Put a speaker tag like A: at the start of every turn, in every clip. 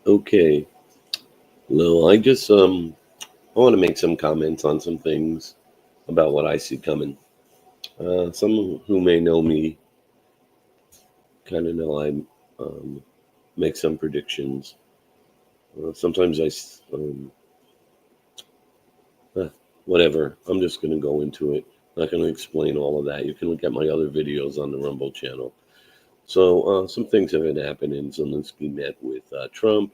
A: Okay. No, I want to make some comments on some things about what I see coming. Some who may know me kind of know I make some predictions. Sometimes whatever. I'm just going to go into it. Not going to explain all of that. You can look at my other videos on the Rumble channel. So some things have been happening. Zelensky met with Trump.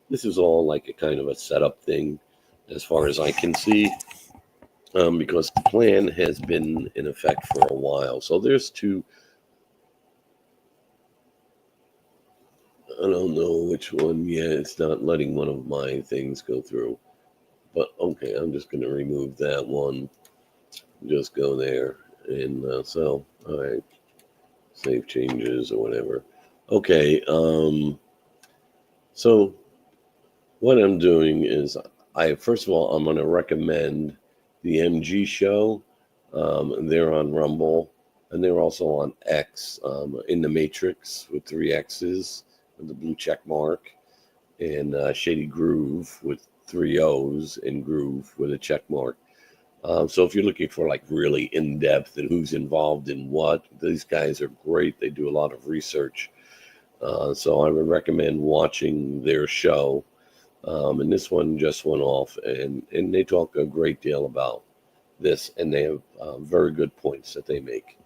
A: This is all like a kind of a setup thing as far as I can see, because the plan has been in effect for a while. So there's two, I don't know which one. Yeah, it's not letting one of my things go through. But okay, I'm just going to remove that one. Just go there. And all right, save changes or whatever. Okay, so what I'm doing is first of all, I'm going to recommend the MG show. They're on Rumble, and they're also on X, in the Matrix with 3 X's with the blue check mark, and Shady Groove with 3 O's and Groove with a check mark. So if you're looking for like really in-depth and who's involved in what, these guys are great. They do a lot of research. So I would recommend watching their show. And this one just went off, and they talk a great deal about this, and they have very good points that they make.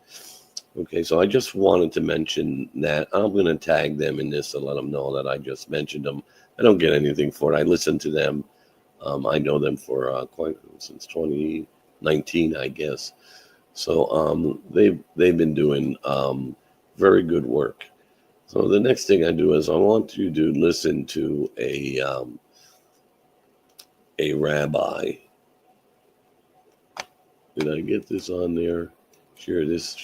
A: Okay, so I just wanted to mention that. I'm going to tag them in this and let them know that I just mentioned them. I don't get anything for it. I listen to them. I know them for quite since 2019, I guess. So they've been doing very good work. So the next thing I do is I want you to listen to a rabbi. Did I get this on there? Share this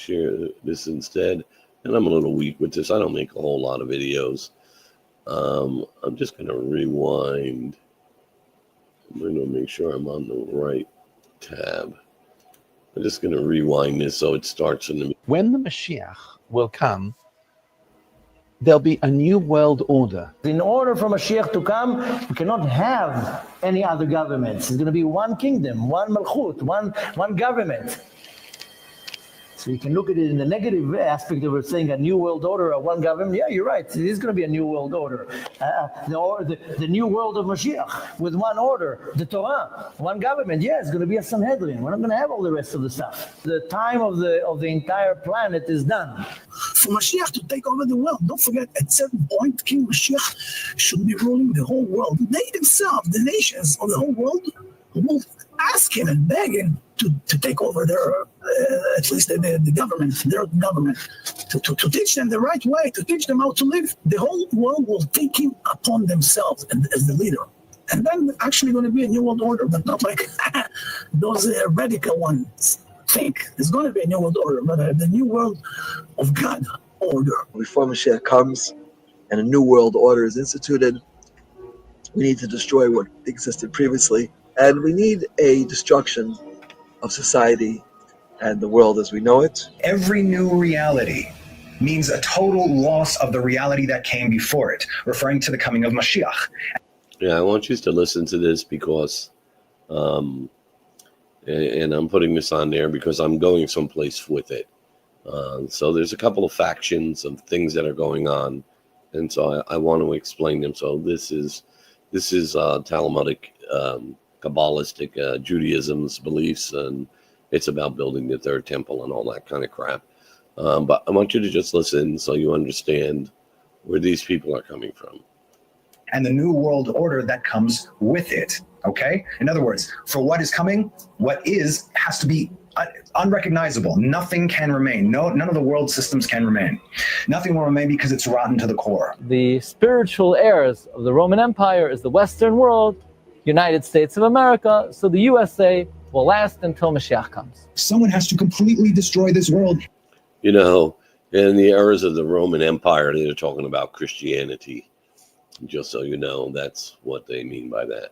A: instead. And I'm a little weak with this. I don't make a whole lot of videos. I'm just going to rewind. I'm going to make sure I'm on the right tab. I'm just going to rewind this so it starts in the...
B: When the Mashiach will come, there'll be a new world order.
C: In order for Mashiach to come, we cannot have any other governments. It's going to be one kingdom, one malchut, one government. So you can look at it in the negative aspect of saying a new world order, or one government. Yeah, you're right. It is going to be a new world order. The new world of Mashiach with one order, the Torah, one government. Yeah, it's going to be a Sanhedrin. We're not going to have all the rest of the stuff. The time of the entire planet is done.
D: For Mashiach to take over the world, don't forget, at certain point, King Mashiach should be ruling the whole world. They themselves, the nations of the whole world, will ask him and beg him to take over their, at least the government, their government, to teach them the right way, to teach them how to live. The whole world will take him upon themselves as the leader. And then actually going to be a new world order, but not like those radical ones think. There's going to be a new world order, but the new world of God order.
E: Before Mashiach comes and a new world order is instituted, we need to destroy what existed previously. And we need a destruction of society and the world as we know it.
F: Every new reality means a total loss of the reality that came before it, referring to the coming of Mashiach.
A: Yeah, I want you to listen to this because, and I'm putting this on there because I'm going someplace with it. So there's a couple of factions of things that are going on, and so I want to explain them. So this is Talmudic, Kabbalistic Judaism's beliefs, and it's about building the third temple and all that kind of crap. But I want you to just listen so you understand where these people are coming from.
F: And the new world order that comes with it, okay? In other words, for what is coming, what is has to be unrecognizable. Nothing can remain. None of the world systems can remain. Nothing will remain because it's rotten to the core.
G: The spiritual heirs of the Roman Empire is the Western world, United States of America, so the USA will last until Mashiach comes.
F: Someone has to completely destroy this world.
A: You know, in the eras of the Roman Empire, they're talking about Christianity. Just so you know, that's what they mean by that.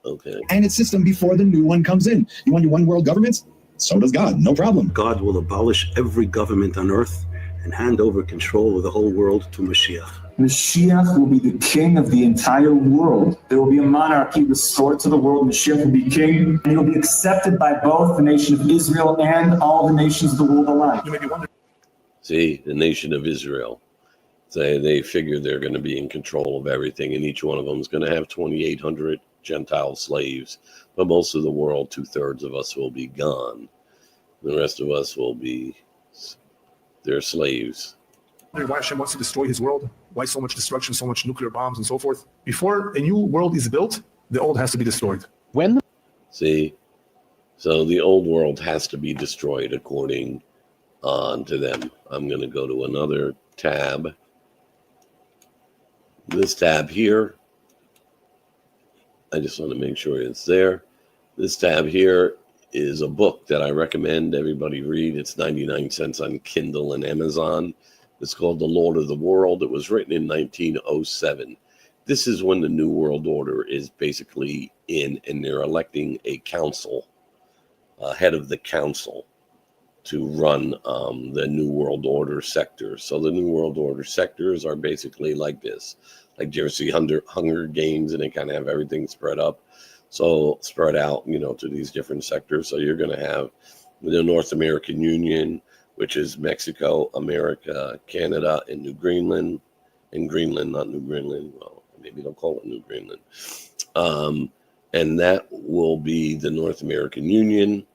A: Okay.
F: And its system before the new one comes in. You want your one world governments? So does God, no problem.
H: God will abolish every government on earth and hand over control of the whole world to Mashiach. Mashiach will be the king of the entire world. There will be a monarchy restored to the world. Mashiach will be king, and he will be accepted by both the nation of Israel and all the nations of the world alike.
D: You may be wondering.
A: See, the nation of Israel. They figure they're going to be in control of everything, and each one of them is going to have 2,800 Gentile slaves. But most of the world, 2/3 of us will be gone. The rest of us will be their slaves.
D: Why Hashem wants to destroy his world? Why so much destruction, so much nuclear bombs and so forth? Before a new world is built, the old has to be destroyed.
B: When
A: See, so the old world has to be destroyed according to them. I'm going to go to another tab. This tab here, I just want to make sure it's there. This tab here is a book that I recommend everybody read. It's 99 cents on Kindle and Amazon. It's called The Lord of the World. It was written in 1907. This is when the New World Order is basically in, and they're electing a council, head of the council, to run the New World Order sectors. So the New World Order sectors are basically like this. Like you ever see Hunger Games, and they kind of have everything spread out, to these different sectors. So you're going to have the North American Union, which is Mexico, America, Canada, and New Greenland. And Greenland, not New Greenland. Well, maybe they'll call it New Greenland. And that will be the North American Union.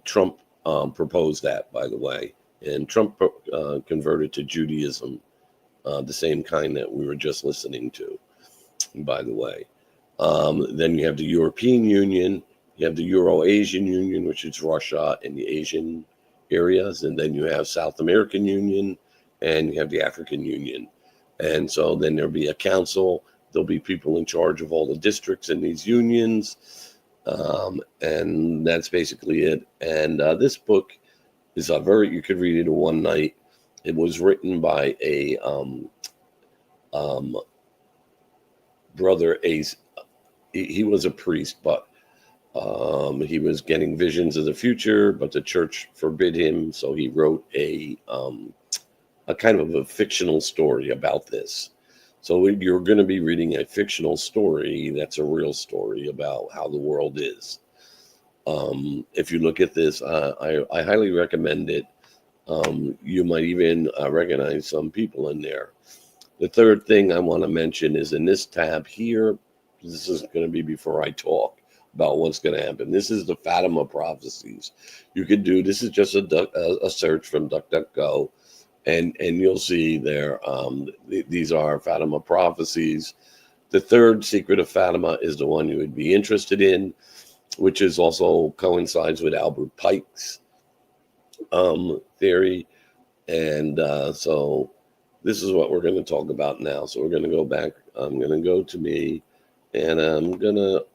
A: Trump proposed that, by the way. And Trump converted to Judaism, the same kind that we were just listening to, by the way. Then you have the European Union. You have the Euro-Asian Union, which is Russia and the Asian areas. And then you have South American Union, and you have the African Union. And so then there'll be a council. There'll be people in charge of all the districts in these unions. And that's basically it. And this book is you could read it in one night. It was written by a brother. He was a priest, but he was getting visions of the future, but the church forbid him. So he wrote a kind of a fictional story about this. So you're going to be reading a fictional story that's a real story about how the world is. If you look at this, I highly recommend it. You might even recognize some people in there. The third thing I want to mention is in this tab here. This is going to be before I talk about what's going to happen. This is the Fatima prophecies. You could do this is just a search from DuckDuckGo. And you'll see there, these are Fatima prophecies. The third secret of Fatima is the one you would be interested in, which is also coincides with Albert Pike's theory. And so this is what we're going to talk about now. So we're going to go back. I'm going to go to me, and I'm going to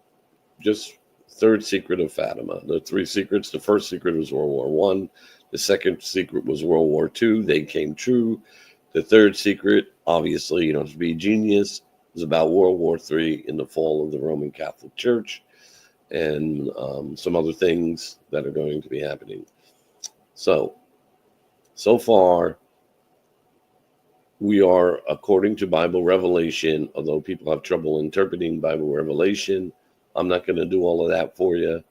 A: just third secret of Fatima. The three secrets. The first secret was World War I. The second secret was World War II. They came true. The third secret, obviously, you don't have to be a genius, is about World War III in the fall of the Roman Catholic Church and some other things that are going to be happening. So far, we are, according to Bible revelation, although people have trouble interpreting Bible revelation, I'm not going to do all of that for you.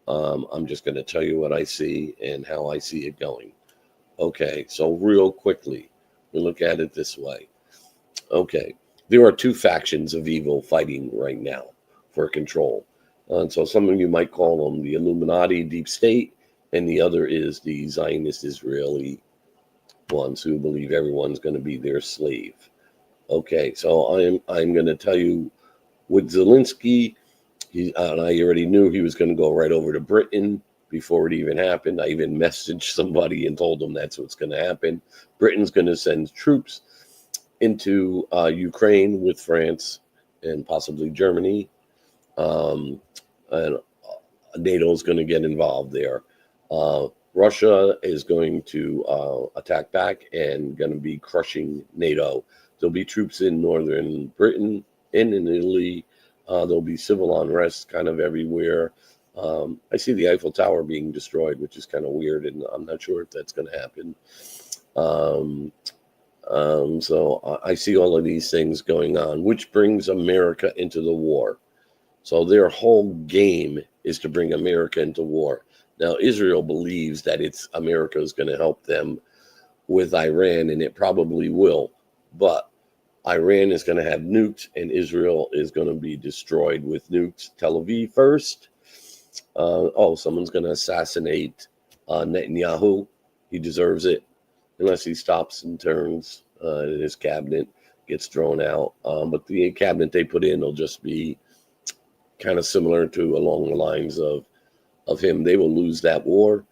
A: I'm just going to tell you what I see and how I see it going. Okay, so real quickly, we look at it this way. Okay, there are two factions of evil fighting right now for control. And so some of you might call them the Illuminati, deep state, and the other is the Zionist Israeli ones who believe everyone's going to be their slave. Okay, so I'm going to tell you with Zelensky. And I already knew he was going to go right over to Britain before it even happened. I even messaged somebody and told them that's what's going to happen. Britain's going to send troops into Ukraine with France and possibly Germany. And NATO is going to get involved there. Russia is going to attack back and going to be crushing NATO. There'll be troops in northern Britain and in Italy. There'll be civil unrest kind of everywhere. I see the Eiffel Tower being destroyed, which is kind of weird, and I'm not sure if that's going to happen. So I see all of these things going on, which brings America into the war. So their whole game is to bring America into war. Now, Israel believes that America is going to help them with Iran, and it probably will. But Iran is going to have nukes, and Israel is going to be destroyed with nukes. Tel Aviv first. Someone's going to assassinate Netanyahu. He deserves it, unless he stops and turns. His cabinet gets thrown out. But the cabinet they put in will just be kind of similar to along the lines of him. They will lose that war,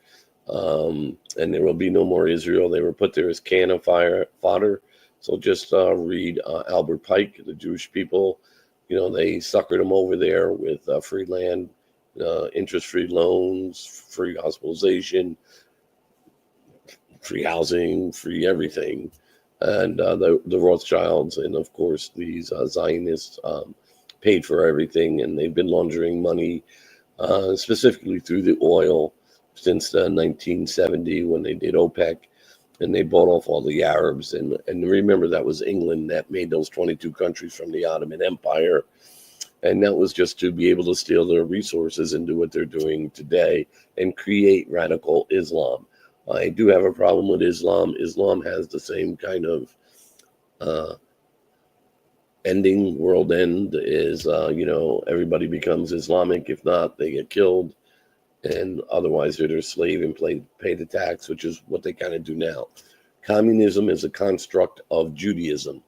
A: and there will be no more Israel. They were put there as cannon fodder. So just read Albert Pike, the Jewish people. They suckered them over there with free land, interest-free loans, free hospitalization, free housing, free everything. And the Rothschilds and, of course, these Zionists paid for everything. And they've been laundering money, specifically through the oil, since 1970 when they did OPEC. And they bought off all the Arabs. And remember, that was England that made those 22 countries from the Ottoman Empire. And that was just to be able to steal their resources and do what they're doing today and create radical Islam. I do have a problem with Islam. Islam has the same kind of world end is, everybody becomes Islamic. If not, they get killed. And otherwise, they're their slave and pay the tax, which is what they kind of do now. Communism is a construct of Judaism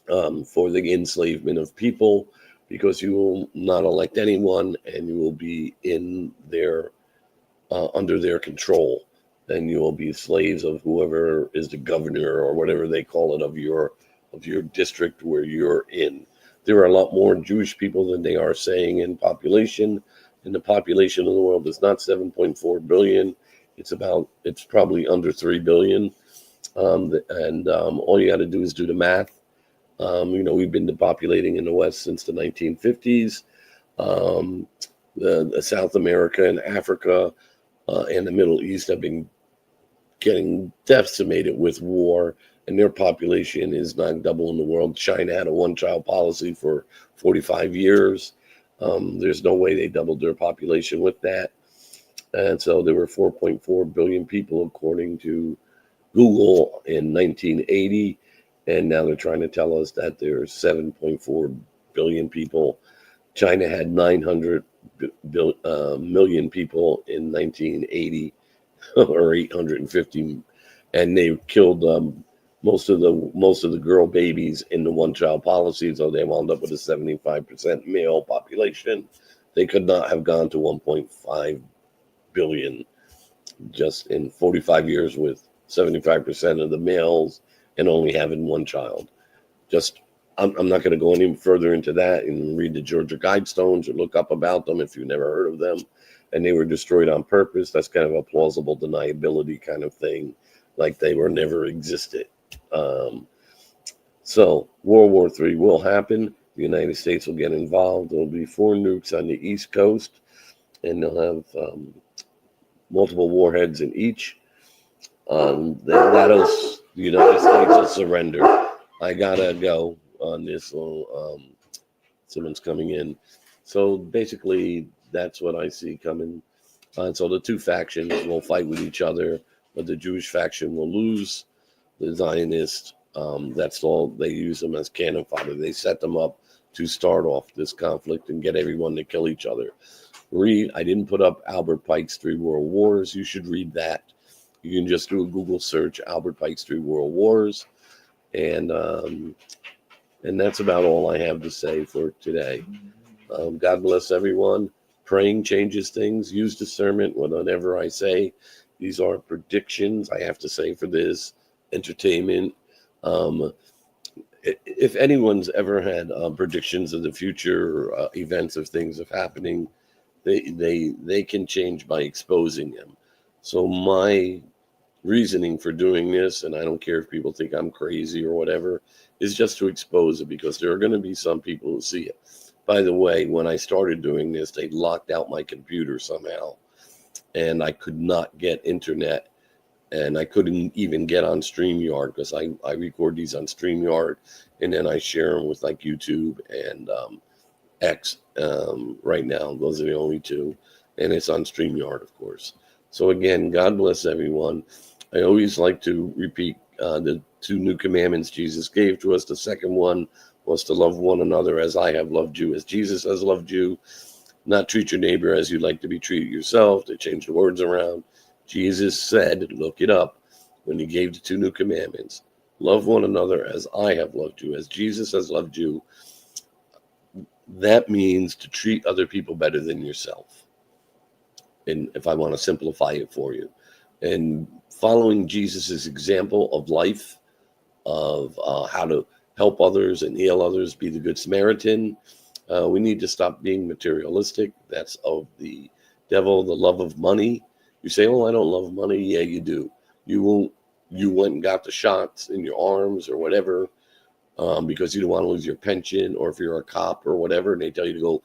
A: for the enslavement of people, because you will not elect anyone and you will be in their under their control, and you will be slaves of whoever is the governor or whatever they call it of your district where you're in. There are a lot more Jewish people than they are saying in population. And the population of the world is not 7.4 billion. It's probably under 3 billion. All you got to do is do the math. We've been depopulating in the West since the 1950s. The South America and Africa and the Middle East have been getting decimated with war, and their population is not double in the world. China had a one-child policy for 45 years. There's no way they doubled their population with that. And so there were 4.4 billion people, according to Google, in 1980. And now they're trying to tell us that there's 7.4 billion people. China had 900 million people in 1980, or 850, and they killed most of the girl babies in the one-child policy, so they wound up with a 75% male population. They could not have gone to 1.5 billion just in 45 years with 75% of the males and only having one child. I'm not going to go any further into that and read the Georgia Guidestones or look up about them if you've never heard of them. And they were destroyed on purpose. That's kind of a plausible deniability kind of thing, like they were never existed. So World War III will happen. The United States will get involved. There will be 4 nukes on the East Coast, and they'll have multiple warheads in each. The United States will surrender. I gotta go on this. Someone's coming in. So basically, that's what I see coming. So the two factions will fight with each other, but the Jewish faction will lose. The Zionists, that's all. They use them as cannon fodder. They set them up to start off this conflict and get everyone to kill each other. I didn't put up Albert Pike's 3 World Wars. You should read that. You can just do a Google search, Albert Pike's 3 World Wars. And that's about all I have to say for today. God bless everyone. Praying changes things. Use discernment whenever I say. These are predictions, I have to say, for this entertainment. If anyone's ever had predictions of the future, events of things of happening, they can change by exposing them. So my reasoning for doing this, and I don't care if people think I'm crazy or whatever, is just to expose it, because there are going to be some people who see it. By the way, when I started doing this, they locked out my computer somehow, and I could not get internet and I couldn't even get on StreamYard because I record these on StreamYard, and then I share them with like YouTube and X right now. Those are the only two, and it's on StreamYard, of course. So again, God bless everyone. I always like to repeat the 2 new commandments Jesus gave to us. The second one was to love one another as I have loved you, as Jesus has loved you. Not treat your neighbor as you'd like to be treated yourself. They changed the words around. Jesus said, look it up, when he gave the 2 new commandments, love one another as I have loved you, as Jesus has loved you. That means to treat other people better than yourself. And if I want to simplify it for you, and following Jesus's example of life, of how to help others and heal others, be the good Samaritan, we need to stop being materialistic. That's of the devil, the love of money. You say, oh, I don't love money. Yeah, you do. You went and got the shots in your arms or whatever because you don't want to lose your pension, or if you're a cop or whatever, and they tell you to go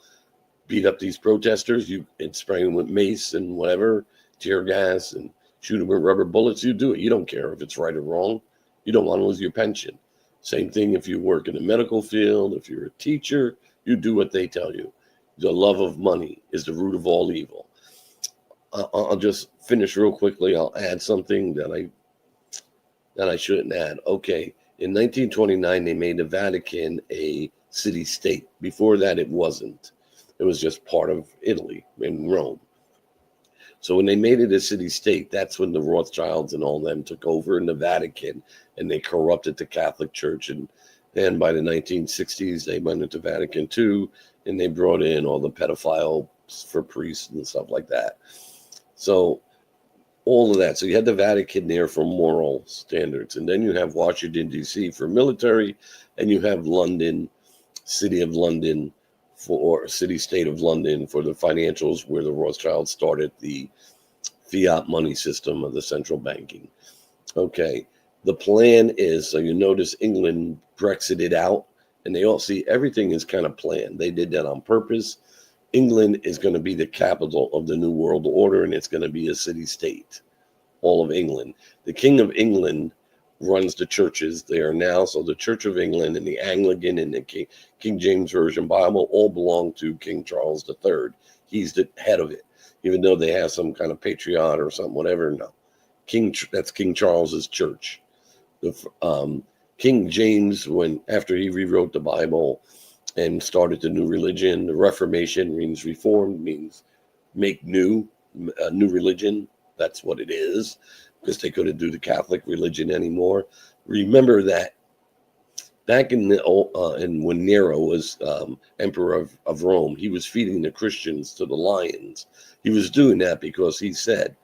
A: beat up these protesters, and spray them with mace and whatever, tear gas, and shoot them with rubber bullets, you do it. You don't care if it's right or wrong. You don't want to lose your pension. Same thing if you work in the medical field, if you're a teacher, you do what they tell you. The love of money is the root of all evil. I'll just finish real quickly. I'll add something that I shouldn't add. Okay, in 1929, they made the Vatican a city-state. Before that, it wasn't. It was just part of Italy and Rome. So when they made it a city-state, that's when the Rothschilds and all them took over in the Vatican, and they corrupted the Catholic Church. And then by the 1960s, they went into Vatican II, and they brought in all the pedophiles for priests and stuff like that. So all of that. So you had the Vatican there for moral standards, and then you have Washington, D.C. for military, and you have London, City of London, for city-state of London for the financials, where the Rothschilds started the fiat money system of the central banking. Okay, the plan is, so you notice England Brexited out, and they all see everything is kind of planned. They did that on purpose. England is going to be the capital of the New World Order, and it's going to be a city-state, all of England. The King of England runs the churches there now. So the Church of England and the Anglican and the King James Version Bible all belong to King Charles III. He's the head of it, even though they have some kind of patriot or something, whatever. No, that's King Charles's church. King James, after he rewrote the Bible and started the new religion, the Reformation means reformed, means make new, a new religion. That's what it is, because they couldn't do the Catholic religion anymore. Remember that back in when Nero was emperor of Rome, he was feeding the Christians to the lions. He was doing that because he said,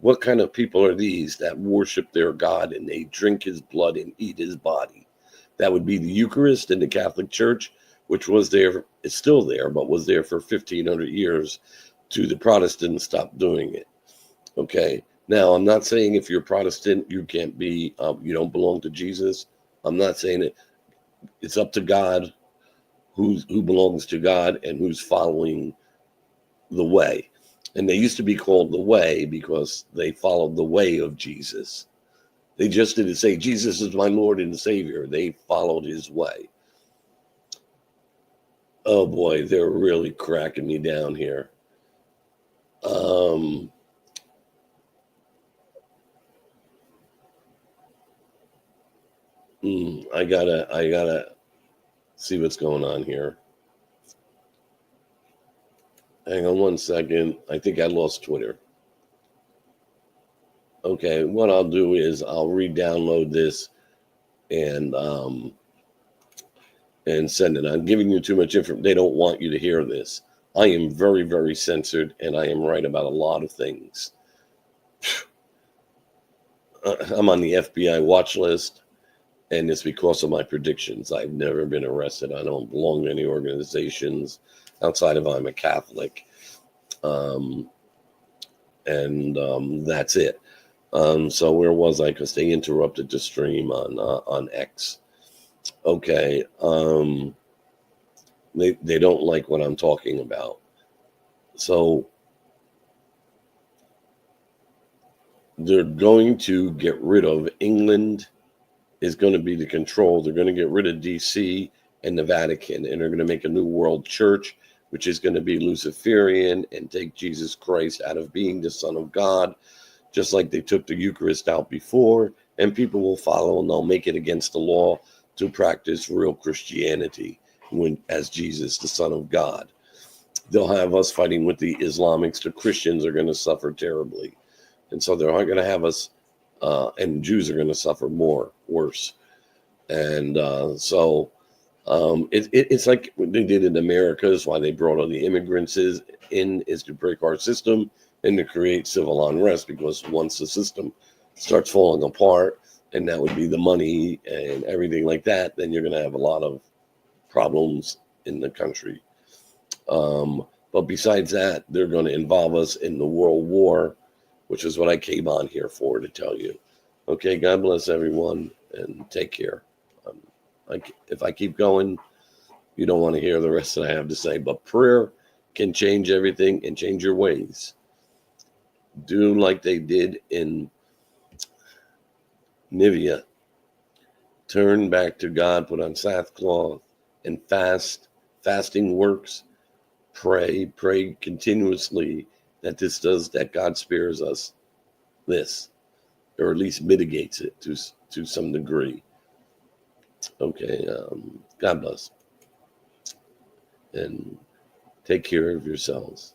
A: what kind of people are these that worship their God and they drink his blood and eat his body? That would be the Eucharist in the Catholic Church, which was there, it's still there, but was there for 1,500 years till the Protestants stopped doing it. Okay. Now, I'm not saying if you're Protestant, you can't be, you don't belong to Jesus. I'm not saying it. It's up to God who belongs to God and who's following the way. And they used to be called the way because they followed the way of Jesus. They just didn't say, Jesus is my Lord and Savior. They followed his way. Oh boy, they're really cracking me down here. I gotta see what's going on here. Hang on one second. I think I lost Twitter. Okay, what I'll do is I'll re-download this and send it. I'm giving you too much information. They don't want you to hear this. I am very, very censored, and I am right about a lot of things. I'm on the FBI watch list. And it's because of my predictions. I've never been arrested. I don't belong to any organizations outside of I'm a Catholic. That's it. So where was I? Because they interrupted the stream on X. Okay. They don't like what I'm talking about. So they're going to get rid of England is going to be the control. They're going to get rid of DC and the Vatican, and they're going to make a new world church, which is going to be Luciferian and take Jesus Christ out of being the Son of God, just like they took the Eucharist out before, and people will follow and they'll make it against the law to practice real Christianity as Jesus, the Son of God. They'll have us fighting with the Islamics. The Christians are going to suffer terribly. And so they're going to have us, and Jews are going to suffer worse. And it's like what they did in America, is why they brought all the immigrants in, is to break our system and to create civil unrest, because once the system starts falling apart, and that would be the money and everything like that, then you're going to have a lot of problems in the country. But besides that, they're going to involve us in the world war, which is what I came on here for, to tell you. Okay, God bless everyone, and take care. If I keep going, you don't want to hear the rest that I have to say, but prayer can change everything and change your ways. Do like they did in Nivea. Turn back to God, put on sackcloth, and fast. Fasting works. Pray continuously that God spares us this, or at least mitigates it to some degree. Okay, God bless. And take care of yourselves.